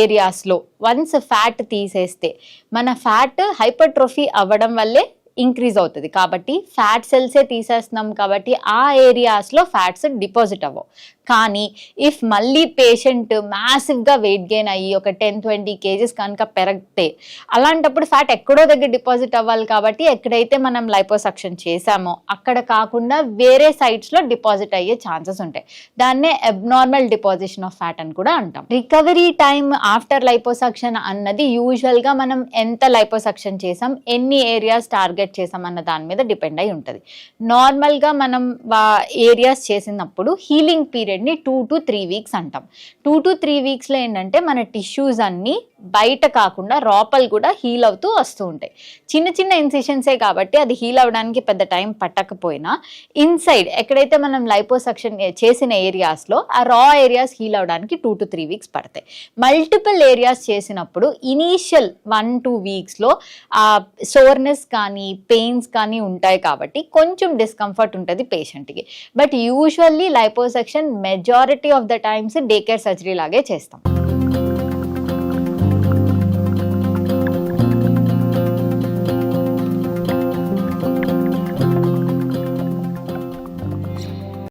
ఏరియాస్లో once fat తీసేస్తే మన ఫ్యాట్ హైపర్ట్రోఫీ అవ్వడం వల్లే ఇంక్రీజ్ అవుతుంది. కాబట్టి ఫ్యాట్ సెల్సే తీసేస్తున్నాం కాబట్టి ఆ ఏరియాస్లో ఫ్యాట్స్ డిపాజిట్ అవ్వవు. కానీ ఇఫ్ మళ్ళీ పేషెంట్ మ్యాసివ్గా వెయిట్ గెయిన్ అయ్యి ఒక 10-20 kgs కనుక పెరిగితే అలాంటప్పుడు ఫ్యాట్ ఎక్కడో దగ్గర డిపాజిట్ అవ్వాలి. కాబట్టి ఎక్కడైతే మనం లైపోసక్షన్ చేసామో అక్కడ కాకుండా వేరే సైట్స్లో డిపాజిట్ అయ్యే ఛాన్సెస్ ఉంటాయి. దాన్నే అబ్నార్మల్ డిపాజిషన్ ఆఫ్ ఫ్యాట్ అని కూడా అంటాం. రికవరీ టైమ్ ఆఫ్టర్ లైపోసక్షన్ అన్నది యూజువల్గా మనం ఎంత లైపోసక్షన్ చేసాం, ఎన్ని ఏరియాస్ టార్గెట్ చేసాం అన్న దాని మీద డిపెండ్ అయి ఉంటుంది. నార్మల్గా మనం ఏరియాస్ చేసినప్పుడు హీలింగ్ పీరియడ్ని 2 to 3 weeks అంటాం. 2 to 3 weeksలో ఏంటంటే మన టిష్యూస్ అన్నీ బయట కాకుండా లోపల కూడా హీల్ అవుతూ వస్తూ ఉంటాయి. చిన్న చిన్న ఇన్సిషన్సే కాబట్టి అది హీల్ అవ్వడానికి పెద్ద టైం పట్టకపోయినా ఇన్సైడ్ ఎక్కడైతే మనం లైపోసక్షన్ చేసిన ఏరియాస్లో ఆ రా ఏరియాస్ హీల్ అవ్వడానికి 2 to 3 weeks పడతాయి. మల్టిపుల్ ఏరియాస్ చేసినప్పుడు ఇనీషియల్ 1-2 weeksలో ఆ సోర్నెస్ కానీ పెయిన్స్ కానీ ఉంటాయి కాబట్టి కొంచెం డిస్కంఫర్ట్ ఉంటుంది పేషెంట్కి. But usually liposuction majority of the times day care surgery లాగే చేస్తాం.